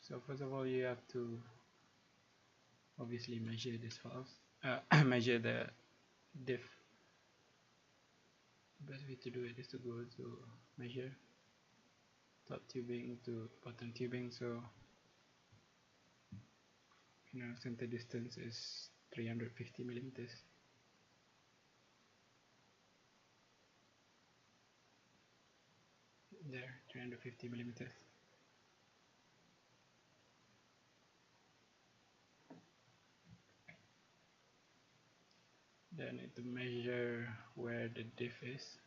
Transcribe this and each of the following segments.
So first of all, you have to obviously measure this files, measure the diff. Best way to do it is to go to measure top tubing to bottom tubing. So center distance is 350 millimeters. There, 350 millimeters. Then I need to measure where the diff is.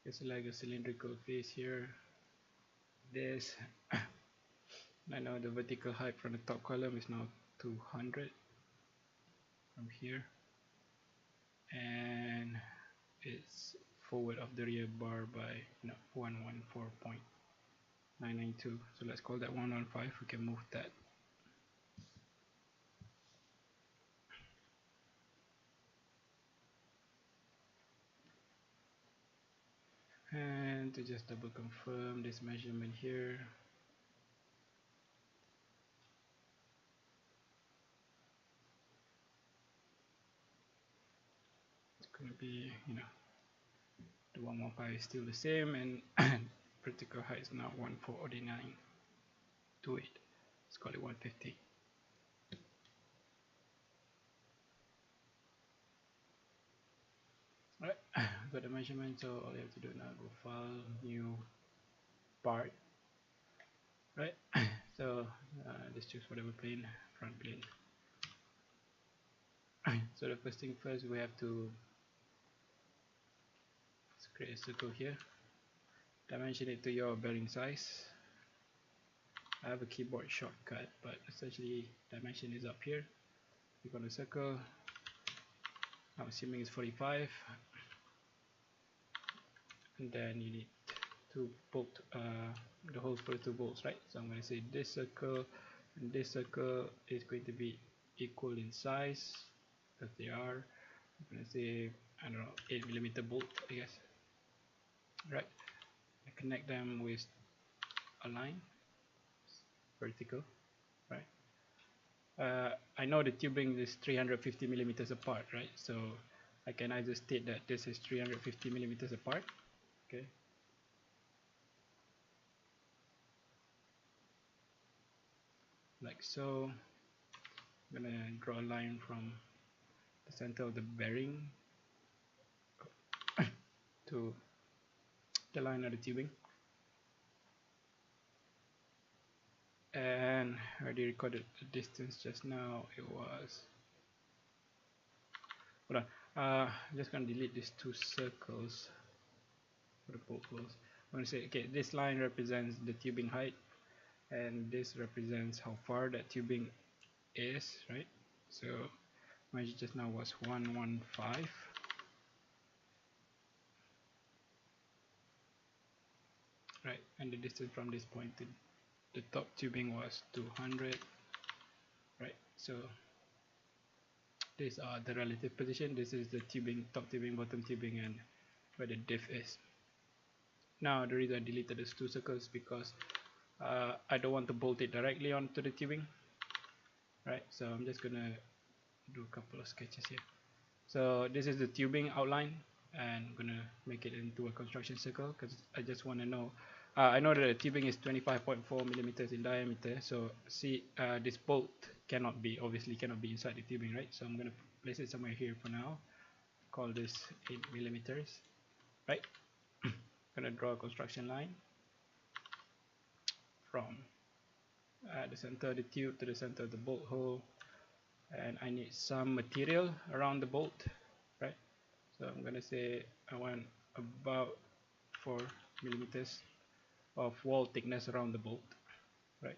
It's like a cylindrical face here. This I know the vertical height from the top column is now 200 from here, and it's forward of the rear bar by 114.992. So let's call that 115. We can move that. And to just double confirm this measurement here, it's going to be, the 115 is still the same, and vertical height is now 149.28. Let's call it 150. Alright, got the measurement, so all you have to do now, go file, new part. Right, so let's choose whatever plane, front plane. So the first thing first, we have to create a circle here, dimension it to your bearing size. I have a keyboard shortcut, but essentially dimension is up here. Click on the circle. I'm assuming it's 45, and then you need to bolt the holes for the 2 bolts, right? So I'm going to say this circle and this circle is going to be equal in size, because they are. I'm going to say, I don't know, 8mm bolt, I guess. Right, I connect them with a line, vertical, right? I know the tubing is 350 millimeters apart, right? So I can either state that this is 350 millimeters apart, okay? Like so. I'm gonna draw a line from the center of the bearing to the line of the tubing. And I already recorded the distance just now. It was, hold on, I'm just gonna delete these 2 circles for the bolt holes. I'm gonna say, okay, this line represents the tubing height, and this represents how far that tubing is, right? So measure just now was 115. Right, and the distance from this point to the top tubing was 200. Right, so these are the relative position. This is the tubing, top tubing, bottom tubing, and where the diff is. Now the reason I deleted these 2 circles because I don't want to bolt it directly onto the tubing. Right, so I'm just gonna do a couple of sketches here. So this is the tubing outline, and I'm gonna make it into a construction circle because I just want to know. I know that the tubing is 25.4 millimeters in diameter, so see, this bolt obviously cannot be inside the tubing, right? So I'm gonna place it somewhere here for now. Call this 8 millimeters, right? Gonna draw a construction line from the center of the tube to the center of the bolt hole, and I need some material around the bolt, right? So I'm gonna say I want about 4 millimeters of wall thickness around the bolt, right?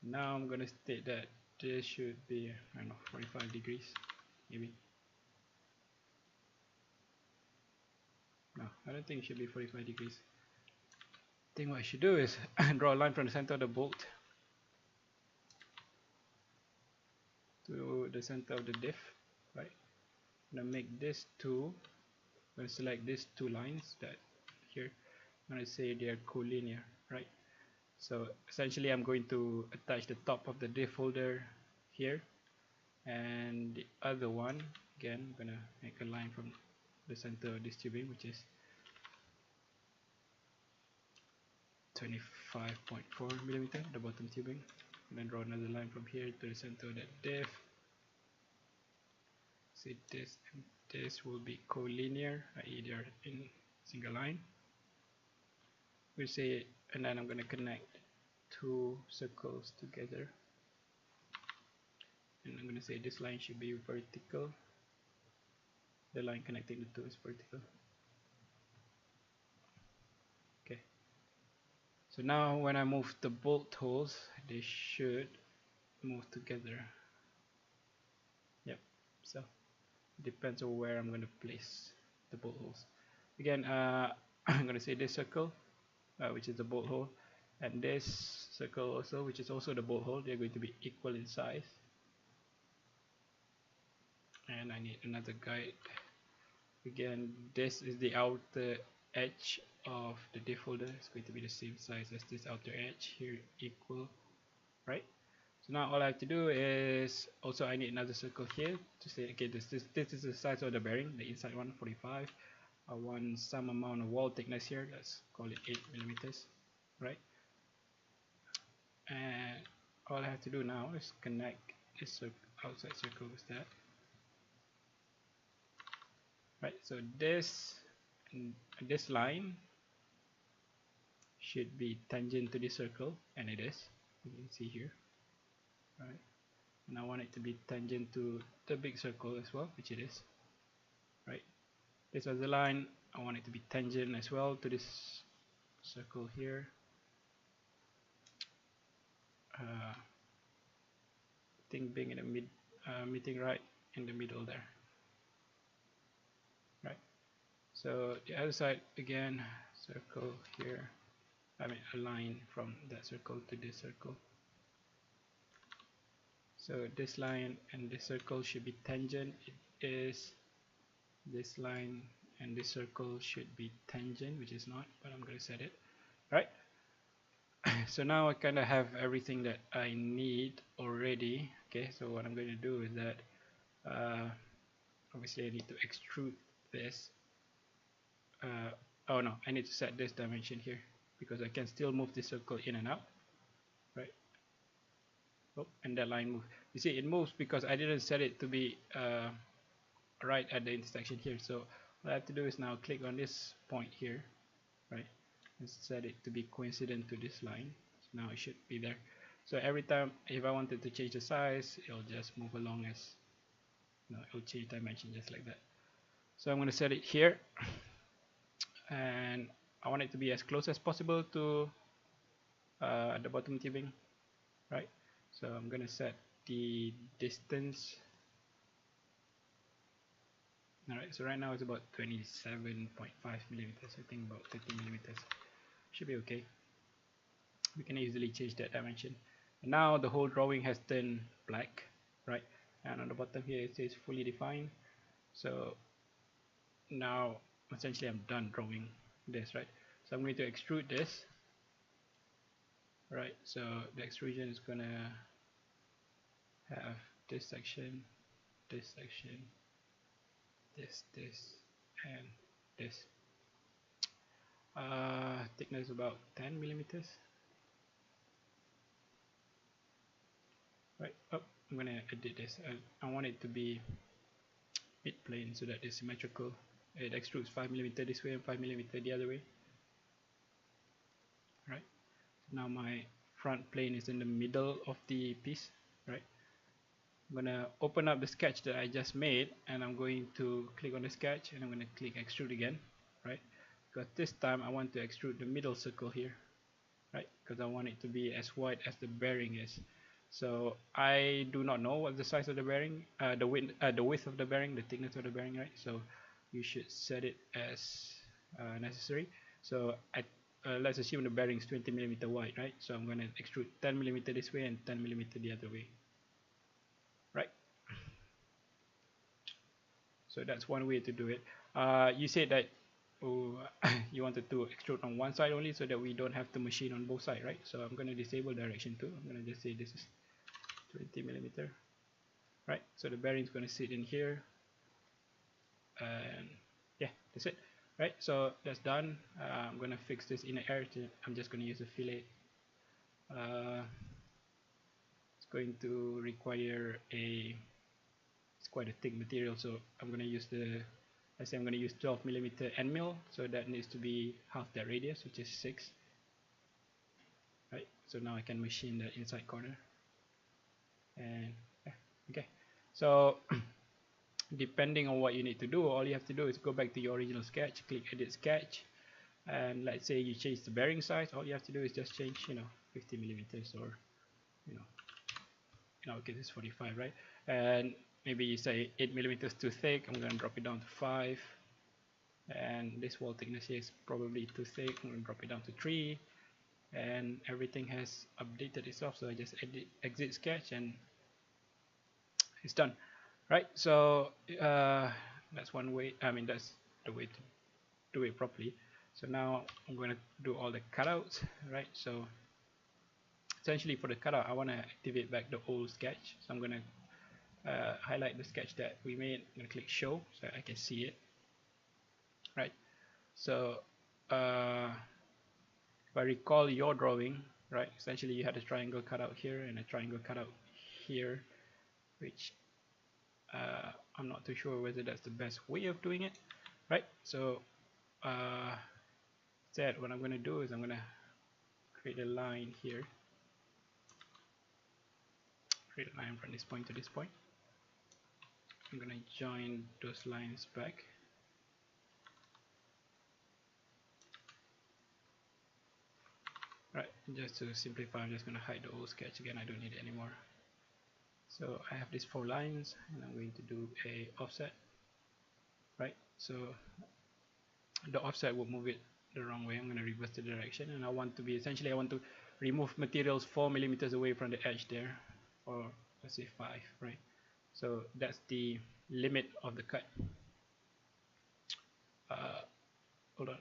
Now I'm gonna state that this should be, I don't know, 45 degrees, maybe. No, I don't think it should be 45 degrees. I think what I should do is draw a line from the center of the bolt to the center of the diff, right? I'm gonna make this 2. I'm gonna select these 2 lines that here, I'm going to say they're collinear, right? So essentially I'm going to attach the top of the diff folder here, and the other one, again, I'm going to make a line from the center of this tubing, which is 25.4 millimeter, the bottom tubing, and then draw another line from here to the center of that diff. See, this and this will be collinear, i.e. they are in single line. We say, and then I'm going to connect two circles together, and I'm going to say this line should be vertical. The line connecting the two is vertical. Okay. So now when I move the bolt holes, they should move together. Yep. So depends on where I'm going to place the bolt holes. Again, I'm going to say this circle, which is the bolt hole, and this circle also, which is also the bolt hole. They're going to be equal in size. And I need another guide. Again, this is the outer edge of the diff folder. It's going to be the same size as this outer edge here, equal, right? So now all I have to do is, also I need another circle here to say, okay, this is the size of the bearing, the inside one, 45. I want some amount of wall thickness here. Let's call it 8 millimeters, right? And all I have to do now is connect this outside circle with that. Right, so this line should be tangent to this circle, and it is. You can see here, right? And I want it to be tangent to the big circle as well, which it is, right? This other line, I want it to be tangent as well to this circle here. I think being in the meeting right in the middle there, right? So the other side, again, circle here. I mean a line from that circle to this circle. So this line and this circle should be tangent. It is. This line and this circle should be tangent, which is not, but I'm going to set it. Right. So now I kind of have everything that I need already. Okay, so what I'm going to do is that obviously I need to extrude this. Oh no, I need to set this dimension here because I can still move this circle in and out, right? Oh, and that line moves. You see, it moves because I didn't set it to be right at the intersection here. So what I have to do is now click on this point here, right, and set it to be coincident to this line. So now it should be there. So every time if I wanted to change the size, it'll just move along as, no, it'll change dimension just like that. So I'm going to set it here, and I want it to be as close as possible to the bottom tubing, right? So I'm going to set the distance. Alright, so right now it's about 27.5 millimeters. I think about 30 millimeters should be okay. We can easily change that dimension. And now the whole drawing has turned black, right? And on the bottom here it says fully defined. So now essentially I'm done drawing this, right? So I'm going to extrude this, right? So the extrusion is gonna have this section, this section, this, and this. Thickness about 10 millimeters. Right. Oh, I'm gonna edit this. I want it to be mid plane so that it's symmetrical. It extrudes 5 millimeter this way and 5 millimeter the other way. Right. Now my front plane is in the middle of the piece. Right. I'm gonna open up the sketch that I just made, and I'm going to click on the sketch, and I'm gonna click extrude again. Right. Because this time I want to extrude the middle circle here. Right. Because I want it to be as wide as the bearing is. So I do not know what the size of the bearing, the width of the bearing, the thickness of the bearing, right? So you should set it as necessary. So let's assume the bearing is 20 millimeter wide, right? So I'm going to extrude 10 millimeter this way and 10 millimeter the other way, right? So that's one way to do it. You said that you wanted to extrude on one side only so that we don't have to machine on both sides, right? So I'm going to disable direction 2. I'm going to just say this is 20 millimeter, right? So the bearing is going to sit in here, and yeah, that's it, right? So that's done. I'm going to fix this inner edge. I'm just going to use a fillet. It's going to require it's quite a thick material, so I'm going to use let's say I'm going to use 12 millimeter end mill, so that needs to be half that radius, which is 6, right? So now I can machine the inside corner, and yeah, okay. So depending on what you need to do, all you have to do is go back to your original sketch, click edit sketch, and let's say you change the bearing size. All you have to do is just change, 50 millimeters, or in our case it's 45, right? And maybe you say 8 millimeters too thick. I'm going to drop it down to 5, and this wall thickness here is probably too thick. I'm going to drop it down to 3, and everything has updated itself. So I just exit sketch, and it's done, right? So that's one way. I mean, that's the way to do it properly. So now I'm going to do all the cutouts, right? So essentially for the cutout, I want to activate back the old sketch. So I'm going to highlight the sketch that we made. I'm going to click show so I can see it, right? So if I recall your drawing, right, essentially you had a triangle cutout here and a triangle cutout here, which I'm not too sure whether that's the best way of doing it, right? So instead what I'm going to do is I'm going to create a line here, create a line from this point to this point. I'm going to join those lines back. Right, just to simplify, I'm just going to hide the old sketch again. I don't need it anymore. So I have these 4 lines, and I'm going to do a offset, right? So the offset will move it the wrong way. I'm going to reverse the direction, and I want to remove materials 4 millimeters away from the edge there, or let's say 5, right? So that's the limit of the cut. Hold on.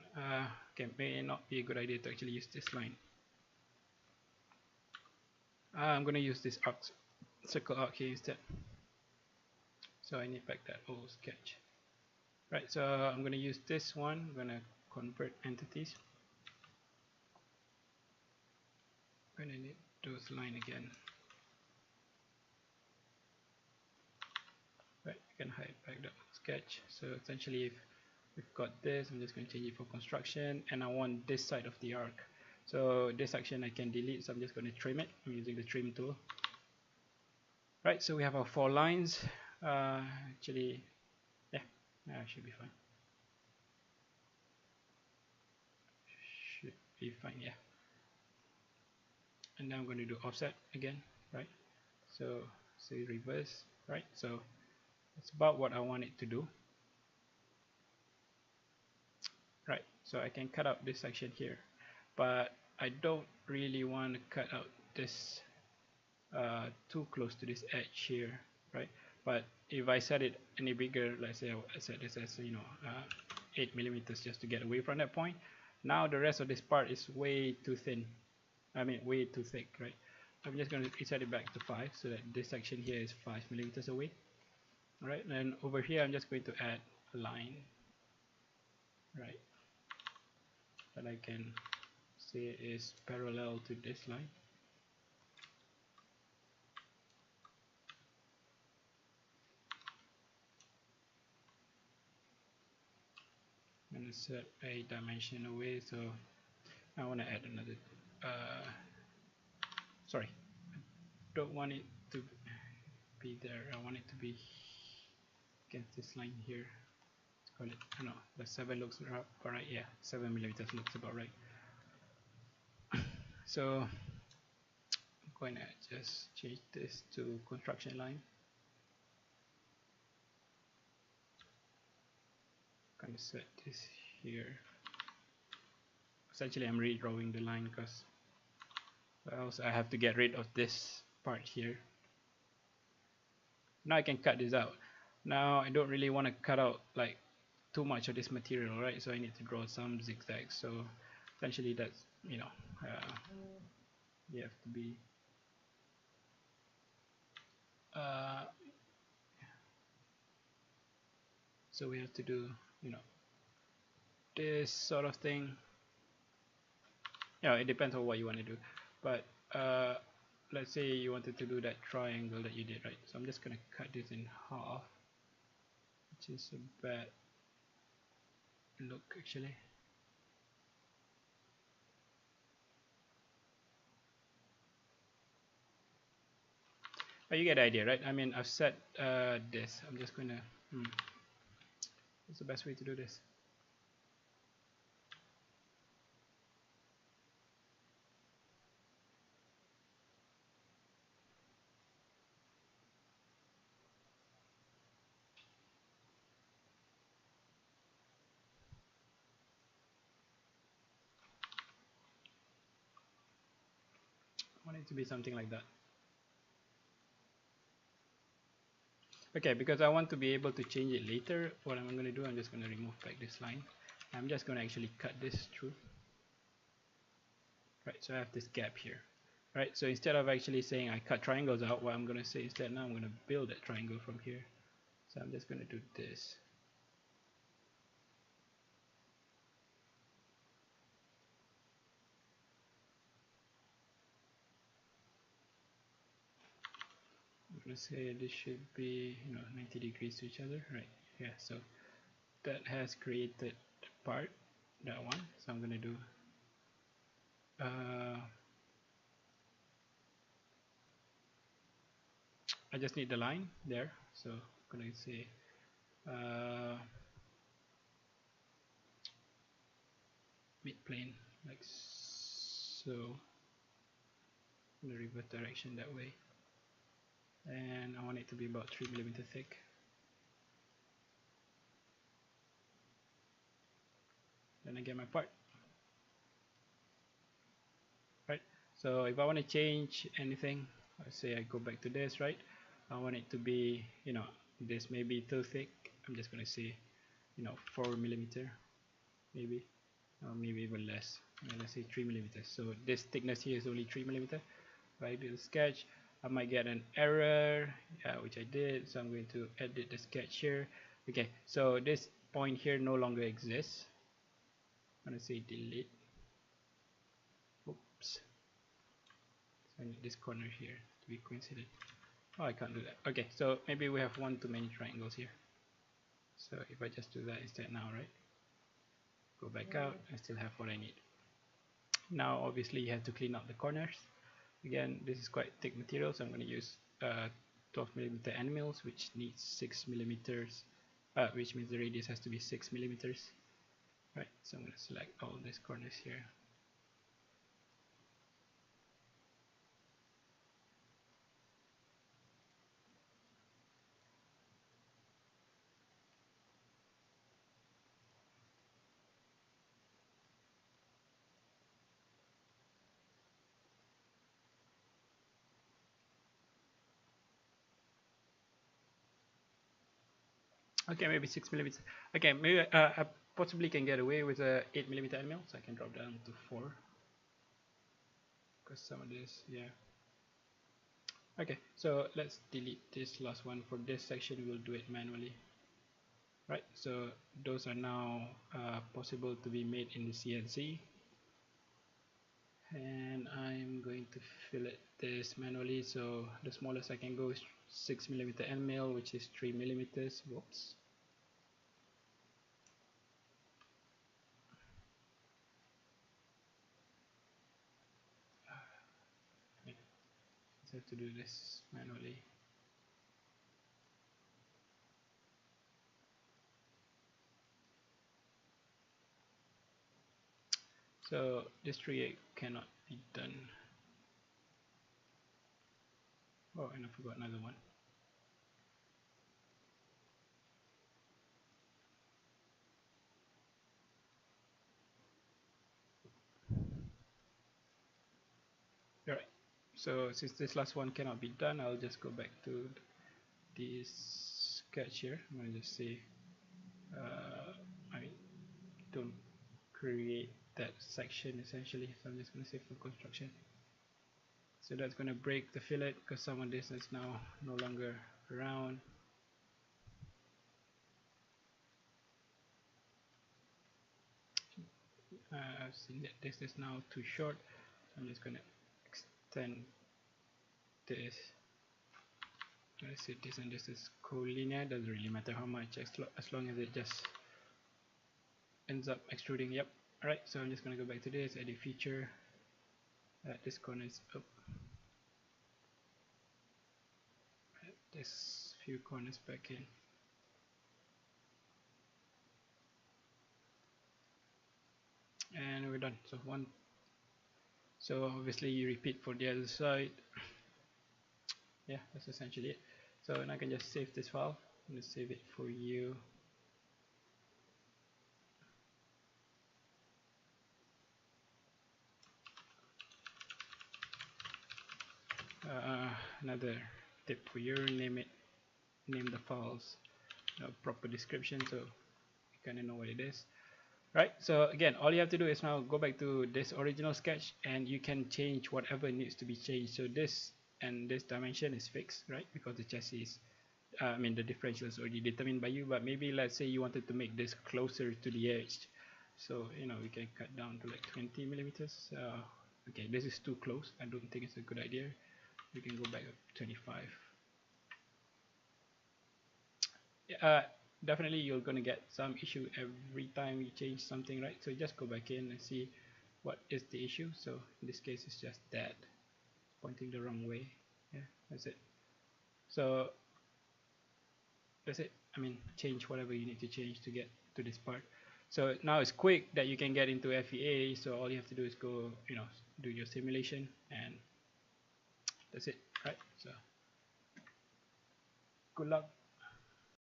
Okay, may not be a good idea to actually use this line. I'm going to use this circle arc here instead. So I need back that old sketch. Right, so I'm going to use this one. I'm going to convert entities. I'm going to need those line again. Right, I can hide back the sketch. So essentially, if we've got this, I'm just going to change it for construction, and I want this side of the arc. So this section I can delete, so I'm just going to trim it. I'm using the trim tool. Right, so we have our 4 lines. Actually, yeah, should be fine. Should be fine, yeah. And now I'm going to do offset again, right? So say reverse, right? So it's about what I want it to do. Right, so I can cut out this section here, but I don't really want to cut out this too close to this edge here, right? But if I set it any bigger, let's say I set this as 8 millimeters just to get away from that point. Now the rest of this part is way too thin. I mean way too thick, right? I'm just going to set it back to 5 so that this section here is 5 millimeters away. Alright, and over here I'm just going to add a line, right, that I can say is parallel to this line. I'm going to set a dimension away, so I want to add another sorry, I don't want it to be there. I want it to be against this line here. Let's call it, I don't know, the 7 looks alright. Yeah, 7 millimeters looks about right. So I'm going to just change this to construction line. I'm going to set this here. Essentially I'm redrawing the line because else I have to get rid of this part here. Now I can cut this out. Now I don't really want to cut out like too much of this material, right? So I need to draw some zigzags. So essentially that's, you know, you have to be so we have to do, you know, this sort of thing. Yeah, it depends on what you want to do, but let's say you wanted to do that triangle that you did, right? So I'm just gonna cut this in half, which is a bad look actually. But you get the idea, right? I mean, I've set this. I'm just gonna what's the best way to do this? I want it to be something like that. Okay, because I want to be able to change it later, what I'm going to do, I'm just going to remove back this line. I'm just going to actually cut this through. Right, so I have this gap here. Right, so instead of actually saying I cut triangles out, what I'm going to say instead, now I'm going to build that triangle from here. So I'm just going to do this. I'm going to say this should be, you know, 90 degrees to each other. Right, yeah, so that has created part, that one. So I'm going to do I just need the line there, so I'm going to say mid plane like so. I'm going to reverse direction that way, and I want it to be about 3mm thick. Then I get my part. Right, so if I want to change anything, let's say I go back to this, right? I want it to be, you know, this may be too thick. I'm just going to say, you know, 4mm maybe, or maybe even less. Let's say 3mm. So this thickness here is only 3mm. If I do the sketch, I might get an error, yeah, which I did. So I'm going to edit the sketch here. Okay, so this point here no longer exists. I'm going to say delete. Oops. So I need this corner here to be coincident. Oh, I can't do that. Okay, so maybe we have one too many triangles here. So if I just do that instead now, right? Go back out, I still have what I need. Now obviously you have to clean up the corners. Again, this is quite thick material, so I'm going to use 12mm end mills, which needs 6mm, which means the radius has to be 6mm. Right, so I'm going to select all these corners here. Okay, maybe 6mm. Okay, maybe I possibly can get away with a 8mm end mill, so I can drop down to 4. Because some of this, yeah. Okay, so let's delete this last one. For this section, we'll do it manually. Right, so those are now possible to be made in the CNC. And I'm going to fillet this manually, so the smallest I can go is 6mm end mill, which is 3mm. Whoops. I have to do this manually. So this tree cannot be done. Oh, and I forgot another one. Alright, so since this last one cannot be done, I'll just go back to this sketch here. I'm going to just say create that section essentially. So I'm just going to say full construction. So that's going to break the fillet because some of this is now no longer around. I've seen that this is now too short. I'm just going to extend this. Let's see, this and this is collinear. Doesn't really matter how much, as long as it just ends up extruding. Yep. Alright, so I'm just going to go back to this, edit feature. This corner is up. This few corners back in. And we're done. So obviously you repeat for the other side. Yeah, that's essentially it. So now I can just save this file. I'm going to save it for you. Another tip for you: name the files proper description so you kind of know what it is. Right, so again, all you have to do is now go back to this original sketch and you can change whatever needs to be changed. So this and this dimension is fixed, right, because the chassis is the differential is already determined by you. But maybe let's say you wanted to make this closer to the edge, so we can cut down to like 20 millimeters. Okay, this is too close. I don't think it's a good idea. We can go back up 25. Definitely you're going to get some issue every time you change something, right? So just go back in and see what is the issue. So in this case it's just that pointing the wrong way. Yeah, that's it. So that's it. Change whatever you need to change to get to this part. So now it's quick that you can get into FEA. So all you have to do is go do your simulation, and that's it, right? So good luck.